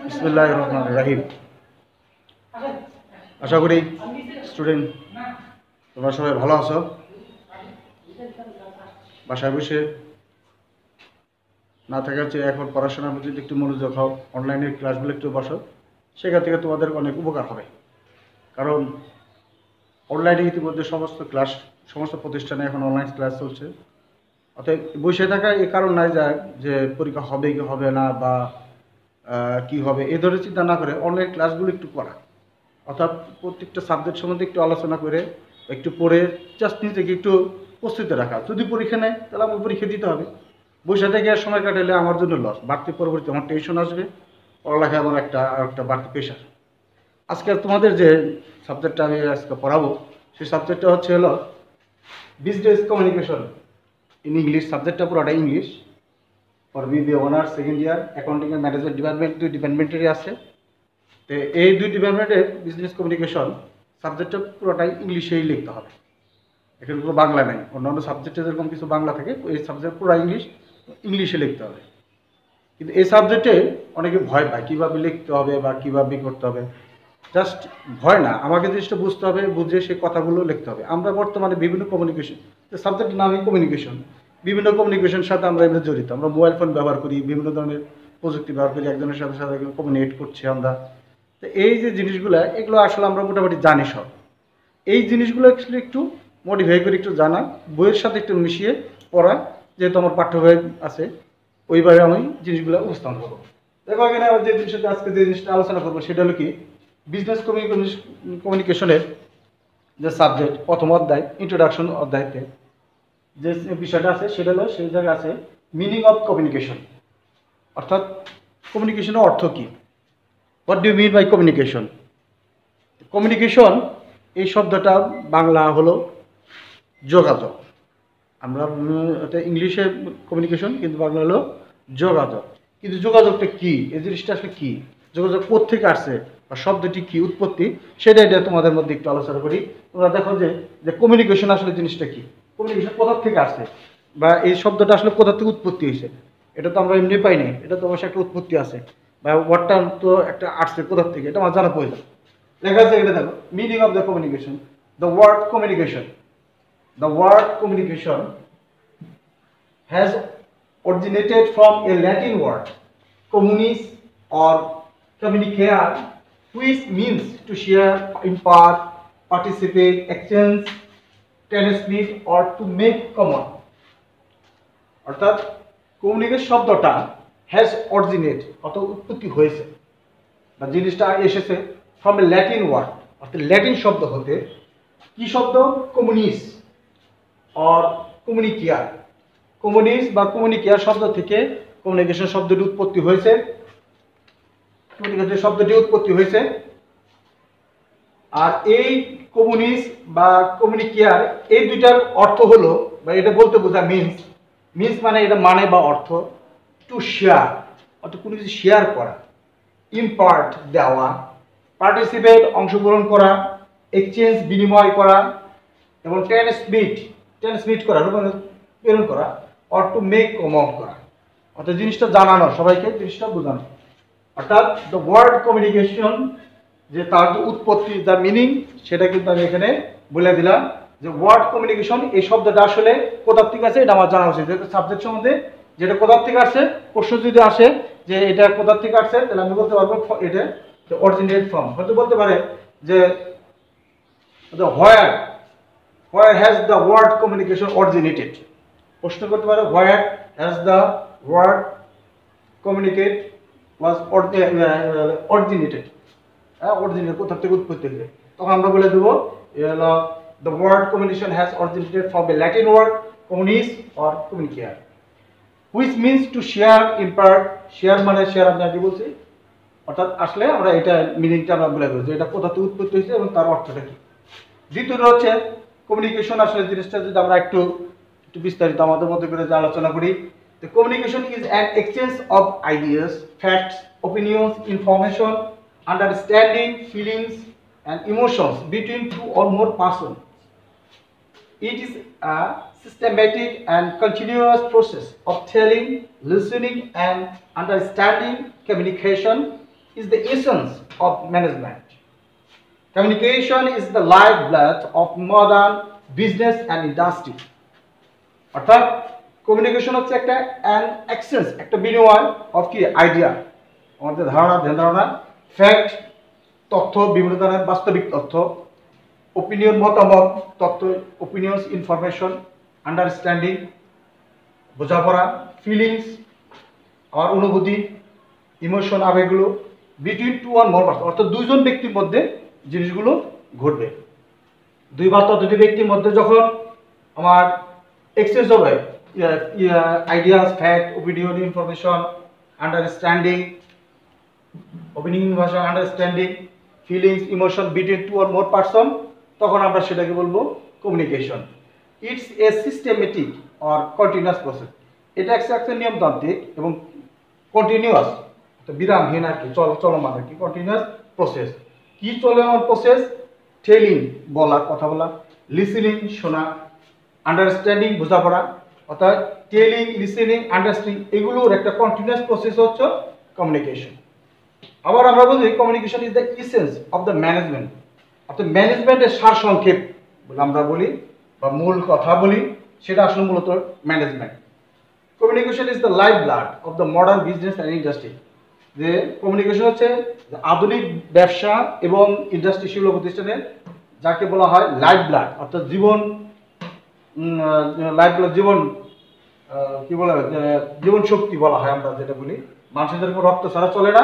বিসমিল্লাহির রহমানির রহিম। আশা করি স্টুডেন্ট তোমরা সবাই ভালো আছো। বাসায় বসে না থাকা হচ্ছে এখন পড়াশোনার প্রতি একটু মনোযোগ হও, অনলাইনের ক্লাসগুলো একটু বসো, সেখান থেকে তোমাদের অনেক উপকার হবে। কারণ অনলাইনে ইতিমধ্যে সমস্ত ক্লাস, সমস্ত প্রতিষ্ঠানে এখন অনলাইন ক্লাস চলছে। অতএব বসে থাকা এই কারণ নাই যে পরীক্ষা হবে কি হবে না বা কি হবে এই ধরনের চিন্তা না করে অনলাইন ক্লাসগুলো একটু করা, অর্থাৎ প্রত্যেকটা সাবজেক্ট সম্বন্ধে একটু আলোচনা করে একটু পড়ে জাস্ট নিজেকে একটু প্রস্তুতি রাখা। যদি পরীক্ষা নেয় তাহলে আমার পরীক্ষা দিতে হবে। বসে থেকে সময় কাটালে আমার জন্য লস, বাড়তি পরবর্তী আমার টেনশন আসবে, পড়ালেখা আমার একটা বাড়তি প্রেশার। আজকে তোমাদের যে সাবজেক্টটা আমি আজকে পড়াবো সেই সাবজেক্টটা হলো বিজনেস কমিউনিকেশন ইন ইংলিশ। সাবজেক্টটা পুরোটা English. For BBA honours second year, accounting and management department, দুই ডিপার্টমেন্টেরই আছে। তো এই দুই ডিপার্টমেন্টের বিজনেস কমিউনিকেশন সাবজেক্টটা পুরোটাই ইংলিশেই লিখতে হবে, এখানে কোনো বাংলা নেই। অন্যান্য সাবজেক্টে যেরকম কিছু বাংলা থাকে, এই সাবজেক্ট পুরো ইংলিশে লিখতে হবে। কিন্তু এই সাবজেক্টে অনেকে ভয় পায় কীভাবে লিখতে হবে বা কীভাবে করতে হবে। জাস্ট ভয় না, আমাকে জিনিসটা বুঝতে হবে, বুঝে সেই কথাগুলো লিখতে হবে। আমরা বর্তমানে বিভিন্ন কমিউনিকেশন, সাবজেক্টের নামই কমিউনিকেশন, বিভিন্ন কমিউনিকেশনের সাথে আমরা এমনি জড়িত। আমরা মোবাইল ফোন ব্যবহার করি, বিভিন্ন ধরনের প্রযুক্তি ব্যবহার করি, একজনের সাথে সাথে কমিউনিকেট করছি আমরা। তো এই যে জিনিসগুলো, এগুলো আসলে আমরা মোটামুটি জানি সব। এই জিনিসগুলো অ্যাকচুয়ালি একটু মডিফাই করে একটু জানা, বইয়ের সাথে একটু মিশিয়ে পড়া, যেহেতু আমার পাঠ্য বই আছে ওইভাবে আমি জিনিসগুলো উপস্থাপন করবো। দেখো এখানে যে জিনিসটা আজকে যে জিনিসটা আলোচনা করবো সেটা হলো কি, বিজনেস কমিউনিকেশনের যে সাবজেক্ট, প্রথম অধ্যায় ইন্ট্রোডাকশন অধ্যায়তে যে বিষয়টা আছে সেটা হলো, সেই জায়গায় আছে মিনিং অফ কমিউনিকেশন, অর্থাৎ কমিউনিকেশনের অর্থ কী। What do you mean by communication? Communication এই শব্দটা বাংলা হলো যোগাযোগ। আমরা এটা ইংলিশে কমিউনিকেশন, কিন্তু বাংলা হলো যোগাযোগ। কিন্তু যোগাযোগটা কী, এই জিনিসটা আসলে কী, যোগাযোগ কোত্থেকে আসছে বা শব্দটি কী উৎপত্তি, সেটা এটা তোমাদের মধ্যে একটু আলোচনা করি। তোমরা দেখো যে কমিউনিকেশন আসলে জিনিসটা কী, কমিউনিকেশন কোথা থেকে আসছে বা এই শব্দটা আসলে কোথা থেকে উৎপত্তি হয়েছে। এটা তো আমরা এমনি পাইনি, এটা তো অবশ্যই একটা উৎপত্তি আছে, বা ওয়ার্ডটা তো একটা আসছে কোথা থেকে, এটা আমার জানা প্রয়োজন। লেখা আছে এটা দেখো, meaning of the communication. The word communication, the word communication has originated from a Latin word communis or communicare, which means to share, impart, participate, exchange, transmit or to make common। অর্থাৎ communicate শব্দটা has originate, অর্থাৎ উৎপত্তি হয়েছে বা জিনিসটা এসেছে from a Latin word, অর্থাৎ Latin শব্দ হতে। কি শব্দ? কমিউনিস অর কমিউনিকিয়ার। কমিউনিস বা কমিউনিকিয়ার শব্দ থেকে কমিউনিকেশন শব্দটি উৎপত্তি হয়েছে। কমিউনিকেশন শব্দটি উৎপত্তি হয়েছে। আর এই কমিউনিস বা কমিউনিকিয়ার এই দুইটার অর্থ হলো, বা এটা বলতে বোঝা মিনস, মিনস মানে এটা মানে বা অর্থ, টু শেয়ার, অর্থাৎ কোনো কিছু শেয়ার করা, ইম্পার্ট দেওয়া, পার্টিসিপেট অংশগ্রহণ করা, এক্সচেঞ্জ বিনিময় করা, এবং ট্রান্সমিট করা প্রেরণ করা, অর টু মেক কমন করা, অর্থাৎ জিনিসটা জানানো, সবাইকে জিনিসটা বোঝানো। অর্থাৎ দ্য ওয়ার্ড কমিউনিকেশন যে তার যে উৎপত্তি, দ্য মিনিং, সেটা কিন্তু আমি এখানে বলে দিলাম যে ওয়ার্ড কমিউনিকেশন এই শব্দটা আসলে কোথার থেকে আছে এটা আমার জানা উচিত। যেহেতু সাবজেক্ট সম্বন্ধে যেটা কোথার থেকে আসছে, প্রশ্ন যদি আসে যে এটা কোথার থেকে আসছে, তাহলে আমি বলতে পারবো এটা অরিজিনেট ফ্রম। হয়তো বলতে পারে যে where has the word communication originated, প্রশ্ন করতে পারে where has the word communicate was originated, originate কোথা থেকে উৎপত্তি হয়েছে, তখন আমরা বলে দেবো the word communication has originated from a Latin word communis or communicare, which means to share, impart, share মানে শেয়ার আমি আগে বলছি। অর্থাৎ আসলে আমরা এটা মিনিংটা আমরা বলে দেবো যে এটা কোথা থেকে উৎপত্তি হয়েছে এবং তার অর্থটা কি। দ্বিতীয়টা হচ্ছে কমিউনিকেশন আসলে জিনিসটা যদি আমরা একটু বিস্তারিত আমাদের মধ্যে করে আলোচনা করি, the communication is an exchange of ideas, facts, opinions, information, understanding, feelings and emotions between two or more persons. It is a systematic and continuous process of telling, listening and understanding communication is the essence of management. Communication is the lifeblood of modern business and industry. অর্থাৎ communication হচ্ছে একটা exchange, একটা বিনিময় of কি idea, আমাদের ধারণা, ধ্যান ধারণা, ফ্যাক্ট, তথ্য, বিভিন্ন ধরনের বাস্তবিক তথ্য, ওপিনিয়ন, মতামত, তথ্য, ওপিনিয়ন্স, ইনফরমেশন, আন্ডারস্ট্যান্ডিং, বোঝাপড়া, ফিলিংস, আমার অনুভূতি, ইমোশন, আবেগগুলো, between two or more person, অর্থাৎ দুইজন ব্যক্তির মধ্যে জিনিসগুলো ঘটবে। দুই বা ততোধিক ব্যক্তির মধ্যে যখন আমার এক্সচেঞ্জ হবে ideas, fact, opinion, information, understanding, information, understanding, feelings, emotion between two or more person, তখন আমরা সেটাকে বলবো communication. It's a systematic or continuous process. এটা একটা নিয়মতান্ত্রিক এবং কন্টিনিউয়াস, বিরামহীন আর কি, চলমান আর কি, কন্টিনিউয়াস প্রসেস। কি চলমান প্রসেস? টেলিং, বলা, কথা বলা, লিসেনিং, শোনা, আন্ডারস্ট্যান্ডিং, বোঝাপড়া, অর্থাৎ টেলিং, লিসেনিং, আন্ডারস্ট্যান্ডিং, এগুলোর একটা কন্টিনিউয়াস প্রসেস হচ্ছে কমিউনিকেশন। আবার আমরা বলি communication is the essence of the management, অর্থাৎ ম্যানেজমেন্টের সারসংক্ষেপ বলে আমরা বলি বা মূল কথা বলি, সেটা আসলে মূলত management. Communication is the life blood of the modern business and industry. যে কমিউনিকেশন হচ্ছে আধুনিক ব্যবসা এবং ইন্ডাস্ট্রি, শিল্প প্রতিষ্ঠানের যাকে বলা হয় লাইফ ব্লাড, অর্থাৎ জীবন, লাইফ ব্লাড, জীবন, কি বলা হয়, জীবন শক্তি বলা হয় আমরা যেটা বলি। মানুষের যেরকম রক্ত ছাড়া চলে না,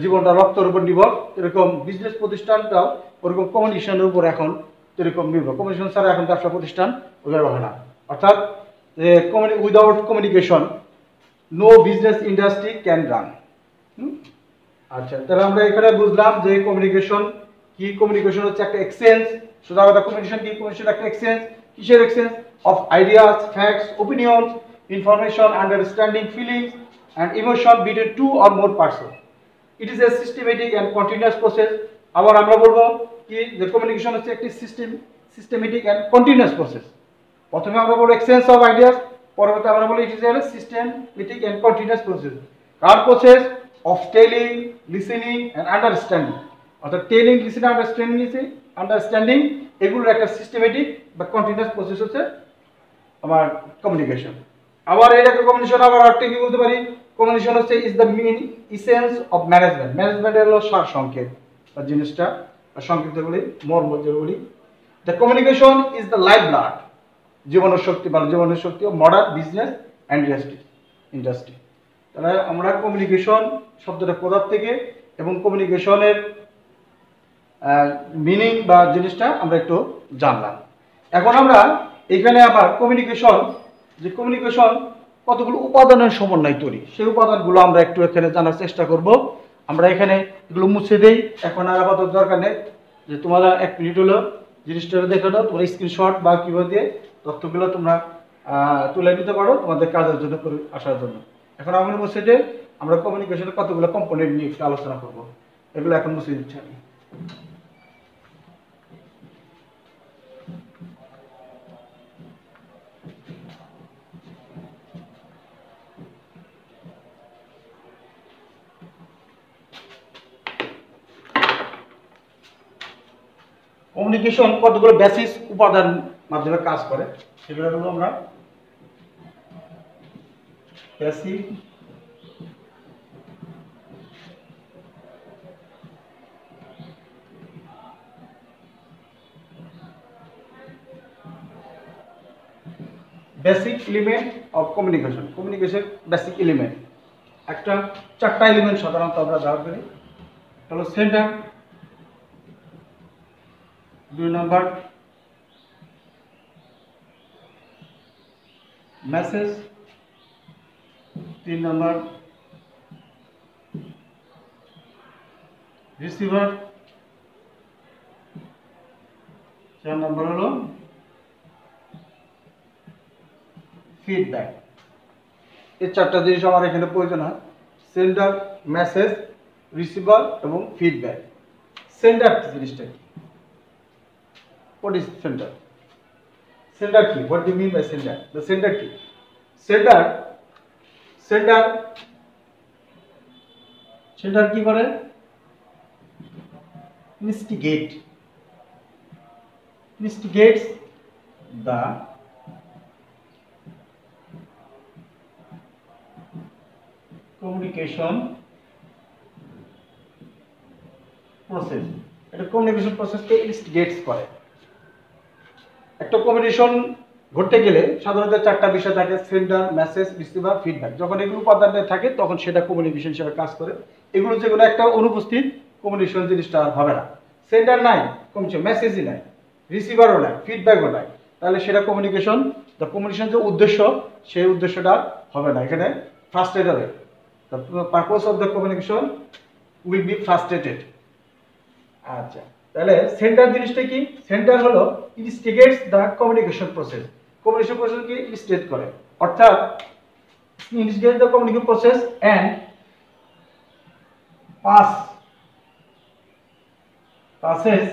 জীবনটা রক্তের উপর নির্ভর, এরকম বিজনেস প্রতিষ্ঠানটাও ওরকম কমিউনিকেশনের উপর এখন এরকম নির্ভর। কমিউনিকেশন ছাড়া এখন ব্যবসা প্রতিষ্ঠান ওইভাবে হয় না। অর্থাৎ without communication no business industry can run. আচ্ছা, তাহলে আমরা এখানে বুঝলাম যে কমিউনিকেশন কি। কমিউনিকেশন হচ্ছে একটা এক্সচেঞ্জ। সোজা কথা, কমিউনিকেশন কি? কমিউনিকেশন একটা এক্সচেঞ্জ। কিসের exchange? Of ideas, facts, opinion, information, understanding, feelings and emotion between two or more person. It is a systematic and continuous process. আবার আমরা বলবো কি যে কমিউনিকেশন হচ্ছে একটি সিস্টেমেটিক অ্যান্ড কন্টিনিউয়াস প্রসেস। প্রথমে আমরা বলবো এক্সচেঞ্জ অফ আইডিয়াস, পরবর্তী আমরা বলি ইট is a systematic and continuous process. Car process? Of telling, listening and understanding. অর্থাৎ টেলিং, লিসেনিং, আন্ডারস্ট্যান্ডিং এগুলোর একটা সিস্টেমেটিক বা কন্টিনিউয়াস প্রসেস হচ্ছে আমার কমিউনিকেশন। আবার এটাকে কমিউনিকেশন আবার আরেকটা কি বলতে পারি? কমিউনিকেশন হচ্ছে is the main essence of management. ম্যানেজমেন্টের হলো সার সংক্ষেপ বা জিনিসটা বা সংক্ষিপ্ত বলি, মর্ম বলি। The communication is the life blood, জীবনের শক্তি বা জীবনের শক্তি of modern business and industry. তাহলে আমরা কমিউনিকেশন শব্দটা কোথার থেকে এবং কমিউনিকেশনের মিনিং বা জিনিসটা আমরা একটু জানলাম। এখন আমরা এখানে আবার কমিউনিকেশন, যে কমিউনিকেশন কতগুলো উপাদানের সমন্বয় তৈরি, সেই উপাদানগুলো আমরা একটু এখানে জানার চেষ্টা করব। আমরা এখানে এগুলো মুছে দেই, এখন আর আপাতত দরকার নেই। যে তোমরা 1 মিনিট হলো জিনিসটা দেখে নাও, তোমরা স্ক্রিনশট বা কিভাবে দিয়ে তথ্যগুলো তোমরা তুলে নিতে পারো তোমাদের কাজের জন্য, আসার জন্য। এখন আমরা মুছে দেই, আমরা কমিউনিকেশনের কতগুলো কম্পোনেন্ট নিয়ে একটু আলোচনা করব, এগুলো এখন মুছে দিচ্ছি আমি। কমিউনিকেশন কতগুলো বেসিস উপাদান মাধ্যমে কাজ করে, সেগুলো হলো আমরা basic element of communication. Communication basic element, একটা 4টা এলিমেন্ট সাধারণত আমরা ব্যবহার করি। হলো সেন্টার, 2 নম্বর মেসেজ, 3 নম্বর রিসিভার, 4 নম্বর হলো ফিডব্যাক। এই 4টা জিনিস আমার এখানে প্রয়োজন হয়, সেন্টার, মেসেজ, রিসিভার এবং ফিডব্যাক। সেন্টার জিনিসটা কি? What is center? Sender কি? What do you mean by sender? The sender কি? Sender সেন্ডার কি করে? instigates the communication process। এটা কমিউনিকেশন প্রসেসকে ইনস্টিগেটস করে। একটা কমিউনিকেশন ঘটতে গেলে সাধারণত চারটা বিষয় থাকে: সেন্ডার, মেসেজ, রিসিভার, ফিডব্যাক। যখন এগুলো উপাদানে থাকে তখন সেটা কমিউনিকেশন হিসেবে কাজ করে। এগুলো যেগুলো একটা অনুপস্থিত, কমিউনিকেশন জিনিসটা আর হবে না। সেন্ডার নাই, কমিউনিকেশন, মেসেজই নাই, রিসিভারও নাই, ফিডব্যাকও নাই, তাহলে সেটা কমিউনিকেশন, দ্য কমিউনিকেশন যে উদ্দেশ্য, সেই উদ্দেশ্যটা হবে না, এখানে ফ্রাস্ট্রেট হবে। The purpose of the communication will be frustrated. আচ্ছা, তাহলে সেন্টার জিনিসটা কি? সেন্টার হলো instigates the communication process. Communication প্রসেসকে ইনস্টিগেট করে, অর্থাৎ instigate the communication process and passes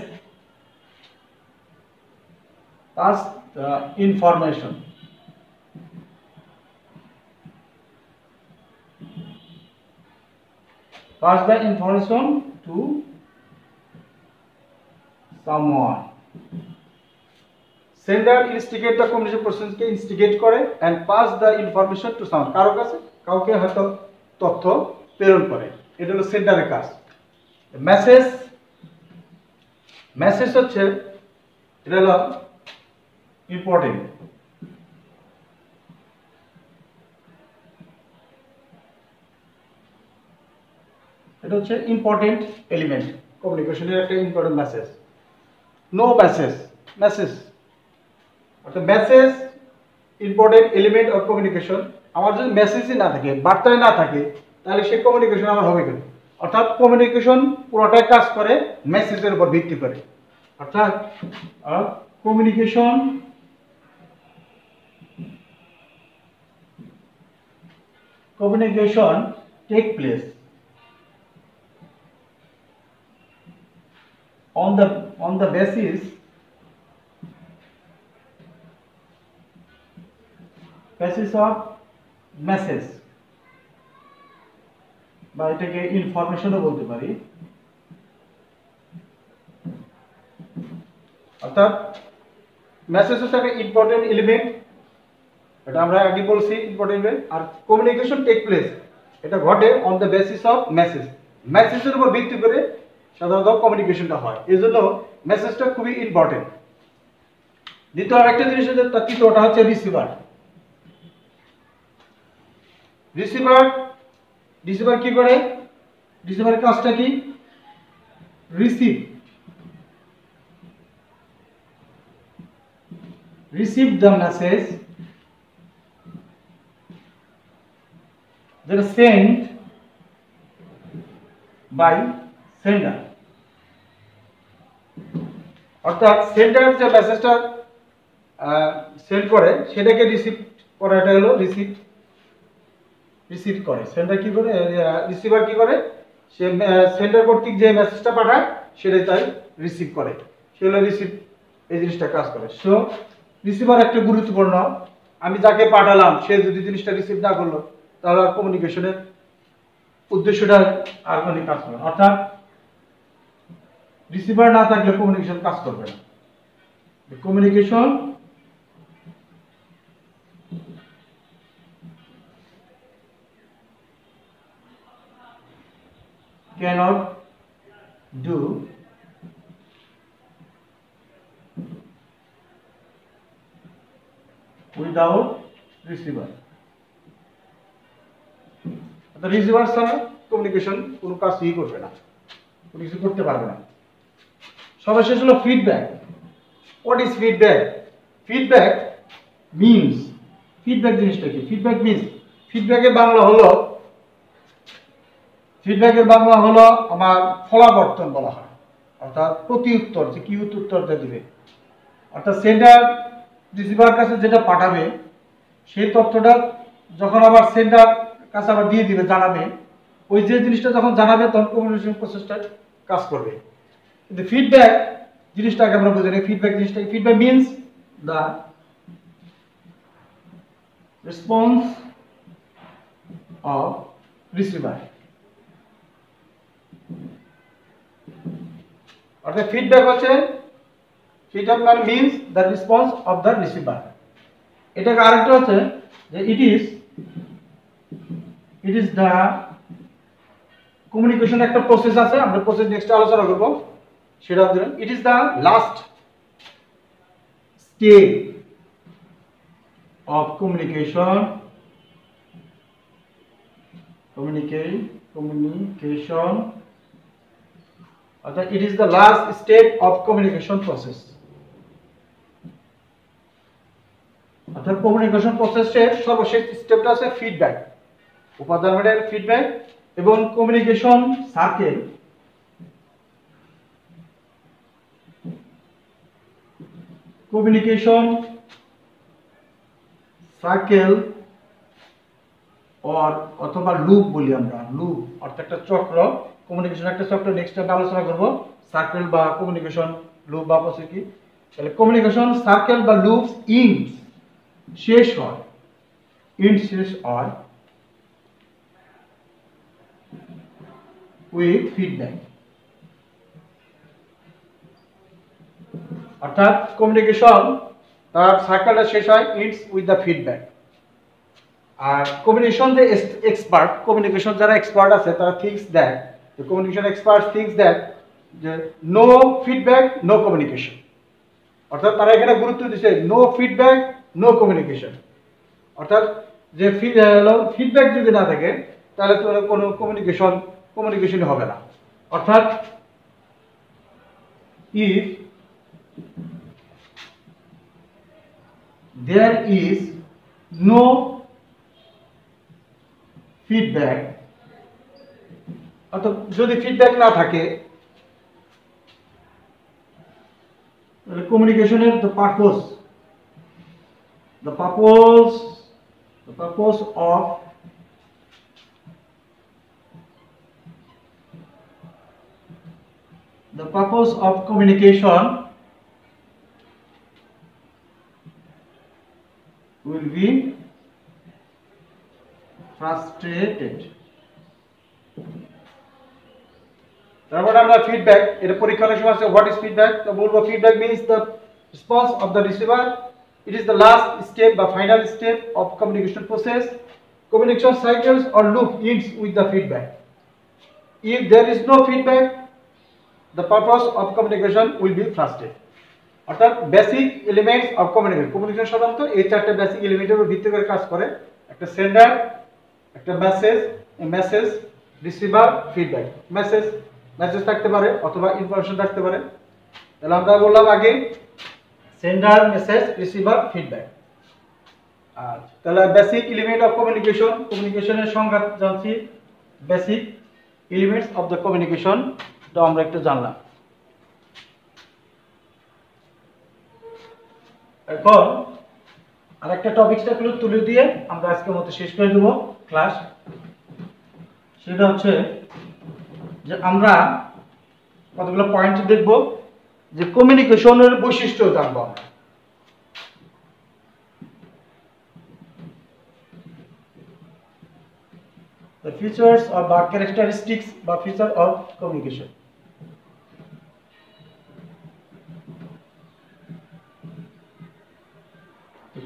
the information to someone। Sender instigate the communication প্রসেসকে ইনস্টিগেট করে and pass the information to someone, কারো কাছে, কাউকে হয়তো তথ্য প্রেরণ করে। এটা হলো সেন্ডারের কাজ। মেসেজ, মেসেজ হচ্ছে, এটা হলো ইম্পর্টেন্ট। এটা হচ্ছে ইম্পর্টেন্ট এলিমেন্ট কমিউনিকেশনের, একটা important message. No message, message অর্থাৎ message important element of communication. আমার যদি মেসেজই না থাকে, বার্তাই না থাকে, তাহলে সেই কমিউনিকেশন আমার হবে কেন? অর্থাৎ কমিউনিকেশন পুরোটাই কাজ করে মেসেজের উপর ভিত্তি করে। অর্থাৎ communication take place on the basis of message, বা এটাকে ইনফরমেশনও বলতে পারি। অর্থাৎ মেসেজ হচ্ছে একটা ইম্পর্টেন্ট এলিমেন্ট, এটা আমরা আগে বলছি ইম্পর্টেন্ট এলিমেন্ট। আর কমিউনিকেশন টেক প্লেস, এটা ঘটে on the basis of message. মেসেজের উপর ভিত্তি করে সাধারণত কমিউনিকেশনটা হয়, এই জন্য মেসেজটা খুবই ইম্পর্টেন্ট। দ্বিতীয় আরেকটা জিনিস হচ্ছে, তার তৃতীয়টা হচ্ছে রিসিভার। রিসিভার কি করে? রিসিভারের কাজটা কি? Receive the message that is sent by sender। অর্থাৎ সেন্ডার যে মেসেজটা সেন্ড করে সেটাকে রিসিভ করাটা হলো রিসিভ করে। সেন্ডার কি করে? রিসিভার কি করে? সে সেন্ডার কর্তৃক যে মেসেজটা পাঠায় সেটাই তাই রিসিভ করে, সেগুলো রিসিভ, এই জিনিসটা কাজ করে। সো রিসিভার একটা গুরুত্বপূর্ণ। আমি যাকে পাঠালাম সে যদি জিনিসটা রিসিভ না করলো, তাহলে কমিউনিকেশনের উদ্দেশ্যটা আর কোনো কাজ করবে না। অর্থাৎ রিসিভার না থাকলে কমিউনিকেশন কাজ করবে না। Communication cannot do without receiver। Receiver ছাড়া কমিউনিকেশন কোনো কাজই করবে না, কোনো কিছু করতে পারবে না। সর্বশেষ হলো feedback. What is feedback? Feedback means, feedback জিনিসটা কি? ফিডব্যাক মিনস, ফিডব্যাকের বাংলা হলো আমার ফলাবর্তন বলা হয়। অর্থাৎ প্রতি উত্তর, যে কি উত্তরটা দিবে। অর্থাৎ সেন্ডার রিসিভার কাছে যেটা পাঠাবে সেই তথ্যটা যখন আবার সেন্ডার কাছে আবার দিয়ে দিবে, জানাবে, ওই যে জিনিসটা যখন জানাবে তখন কমিউনিকেশন প্রসেসটা কাজ করবে। কিন্তু ফিডব্যাক জিনিসটাকে আমরা বুঝে নিই। ফিডব্যাক জিনিসটা, feedback means the response of receiver অর্থাৎ ফিডব্যাক হচ্ছে, ফিডব্যাক মানে means the response of the receiver. এটাকে আরেকটা হচ্ছে যে ইট ইজ দ্য কমিউনিকেশন একটা প্রসেস আছে, আমরা প্রসেস নেক্সট আলোচনা করব। সেটা হচ্ছে it is the last step of communication অর্থাৎ it is the last step of communication process. অর্থাৎ কমিউনিকেশন প্রসেসের সর্বশেষ স্টেপটা আছে ফিডব্যাক, উপাদান মানে ফিডব্যাক, এবং কমিউনিকেশন সার্কেল অথবা লুপ বলি আমরা, লুপ অর্থাৎ একটা চক্র, কমিউনিকেশন একটা চক্র, নেক্সট আমরা আলোচনা করব সার্কেল বা কমিউনিকেশন লুপ বা প্রসেস কি। তাহলে কমিউনিকেশন সার্কেল বা লুপ শেষ হয় উইথ ফিডব্যাক। অর্থাৎ কমিউনিকেশন তার সার্কেলটা শেষ হয় উইথ দ্য ফিডব্যাক। আর কমিউনিকেশন যে এক্সপার্ট, কমিউনিকেশন যারা এক্সপার্ট আছে তারা thinks that, communication expert thinks that যে নো ফিডব্যাক নো কমিউনিকেশন। অর্থাৎ তারা এখানে গুরুত্ব দিচ্ছে নো ফিডব্যাক নো কমিউনিকেশন। অর্থাৎ যে ফিডব্যাক যদি না থাকে তাহলে তো কোনো কমিউনিকেশন হবে না। অর্থাৎ if there is no feedback, অর্থাৎ যদি ফিডব্যাক না থাকে তাহলে কমিউনিকেশনের the purpose of communication will be frustrated. তারপর আমরা ফিডব্যাক, এটা পরীক্ষার সময় আছে হোয়াট ইজ ফিডব্যাক, তো বলবো feedback means the response of the receiver. It is the last step বা final step of communication process. Communication cycles or loop ends with the feedback. If there is no feedback, the purpose of communication will be frustrated. অর্থাৎ basic elements of communication সাধারণত এই চারটে basic এলিমেন্টের উপর ভিত্তি করে কাজ করে। একটা সেন্ডার, একটা মেসেজ, রিসিভার, ফিডব্যাক। মেসেজ থাকতে পারে অথবা ইনফরমেশন থাকতে পারে। তাহলে আমরা বললাম আগে সেন্ডার, মেসেজ, রিসিভার, ফিডব্যাক। আচ্ছা, তাহলে বেসিক এলিমেন্ট অফ কমিউনিকেশনের সংজ্ঞা জানছি, basic elements of the communication তো আমরা একটু জানলাম। এখন আরেকটা টপিকটা তুলে দিয়ে আমরা আজকের মতো শেষ করে দেব ক্লাস। সেটা হচ্ছে যে আমরা কতগুলো পয়েন্ট দেখব, যে কমিউনিকেশনের বৈশিষ্ট্য জানবো আমরা। The features or characteristics বা feature of communication.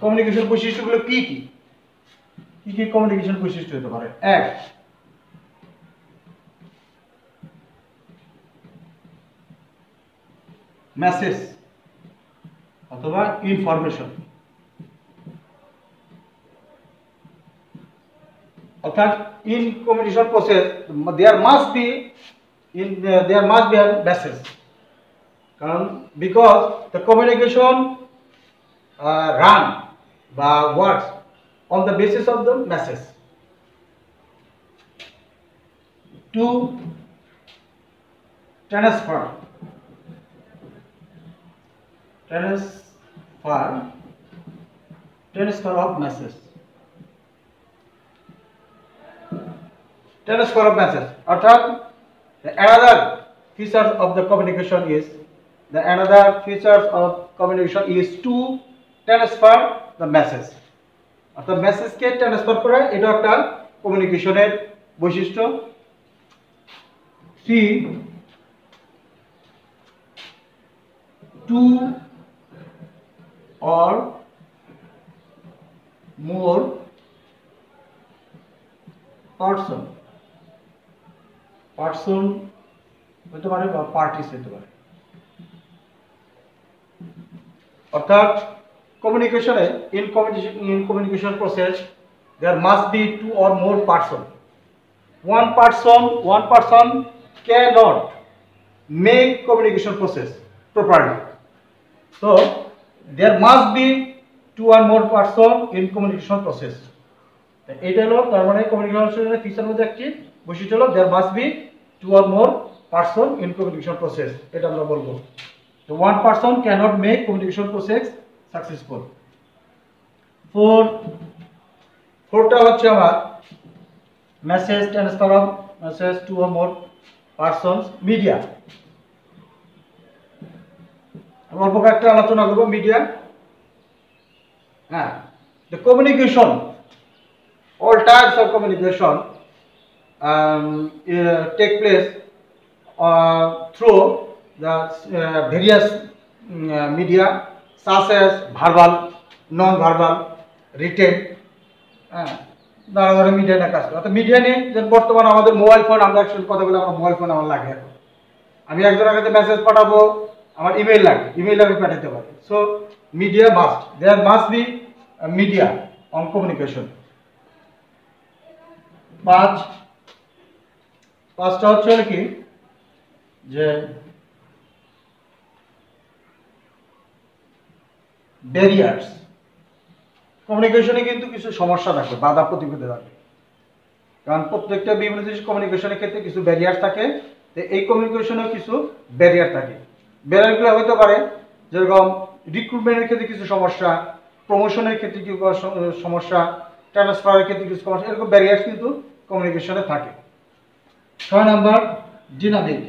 কমিউনিকেশন বৈশিষ্ট্যগুলো কি কি কমিউনিকেশন বৈশিষ্ট্য হতে পারে? এক, মেসেজ অথবা ইনফরমেশন। অর্থাৎ in communication process there must be a message, কারণ because the communication run বা works on the basis of the message. To transfer of message. Transfer of message. অর্থাৎ another feature of the communication is to transfer the message. অর্থাৎ মেসেজকে transfer করা, এটা একটা কমিউনিকেশনের বৈশিষ্ট্য। see two or more person হতে পারে বা পার্টিস হতে পারে। অর্থাৎ কমিউনিকেশনে in communication process there must be two or more person. One person cannot make communication process properly. So there must be two or more person in communication process. এটা হলো তার মানে কমিউনিকেশনের ফিচার মধ্যে একটি বৈশিষ্ট্য হলো there must be two or more person in communication process, এটা আমরা বলবো। So one person cannot make communication process successful. ফোরটা হচ্ছে আমার message transfer of message to or more persons media. অল্প একটা আলোচনা করবো মিডিয়া। হ্যাঁ, the communication, all types of communication take place through the various media such as verbal, non-verbal, written. হ্যাঁ, নানা ধরনের মিডিয়া নিয়ে কাজ করে। অর্থাৎ মিডিয়া নিয়ে বর্তমানে আমাদের মোবাইল ফোন, আমরা একসাথে কথা বলে আমার মোবাইল ফোন আমার লাগে এখন। আমি একজনের কাছে মেসেজ পাঠাবো, আমার ইমেল লাগে, ইমেল আমি পাঠাতে পারি। So media must, there must be media on communication. পাঁচটা হচ্ছে কি যে ব্যারিয়ার্স। কমিউনিকেশনে কিন্তু কিছু সমস্যা থাকে, বাধা প্রতিপত্তি থাকে, কারণ প্রত্যেকটা বিভিন্ন জিনিস কমিউনিকেশনের ক্ষেত্রে কিছু ব্যারিয়ার থাকে। তো এই কমিউনিকেশনেও কিছু ব্যারিয়ার থাকে। ব্যারিয়ারগুলো হতে পারে যেরকম রিক্রুটমেন্টের ক্ষেত্রে কিছু সমস্যা, প্রমোশনের ক্ষেত্রে কিছু সমস্যা, ট্রান্সফারের ক্ষেত্রে কিছু সমস্যা, এরকম ব্যারিয়ার কিন্তু কমিউনিকেশনে থাকে। 6 নাম্বার ডিনামিক।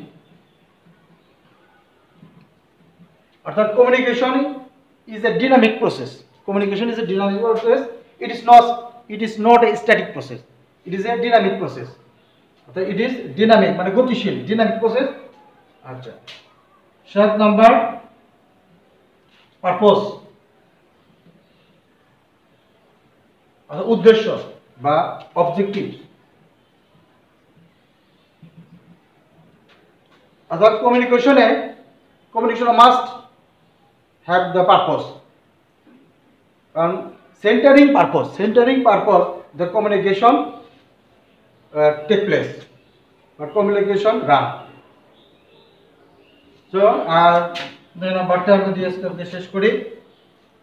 অর্থাৎ communication is a dynamic process. Communication is a dynamic process. It is not a static process. It is a dynamic process. It is dynamic, মানে গতিশীল, dynamic process. আচ্ছা, 7 নাম্বার পারপোজ, উদ্দেশ্য বা objective. অর্থাৎ communication must have the purpose, and centering purpose the communication take place, but communication run. So নাম্বারটা আমরা দিয়ে শেষ করি।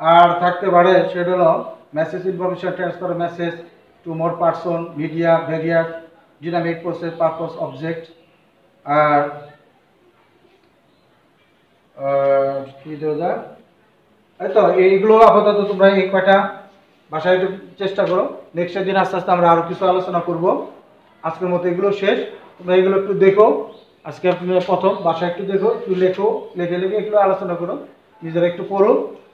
আর থাকতে পারে সেটা হলো message information transfer message two more person, media, barrier, dynamic process, purpose, object. আর কি দেওয়া যায়, তো এইগুলো আপাতত তোমরা এই কয়টা বাসায় একটু চেষ্টা করো। নেক্সট দিন আস্তে আস্তে আমরা আরো কিছু আলোচনা করব। আজকের মতো এগুলো শেষ, তোমরা এগুলো একটু দেখো। আজকে প্রথম বাসায় একটু দেখো, একটু লেখো, লিখে এগুলো আলোচনা করো, নিজেরা একটু পড়ো।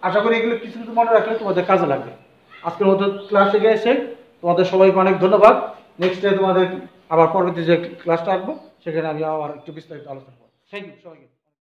আশা করি এগুলো কিছু কিছু মনে রাখলে তোমাদের কাজে লাগবে। আজকের মতো ক্লাসে গিয়েছে, তোমাদের সবাইকে অনেক ধন্যবাদ। নেক্সট ডে তোমাদের আবার পরবর্তী যে ক্লাসটা আসবো সেখানে আমি আবার একটু বিস্তারিত আলোচনা করবো। থ্যাংক ইউ সবাইকে।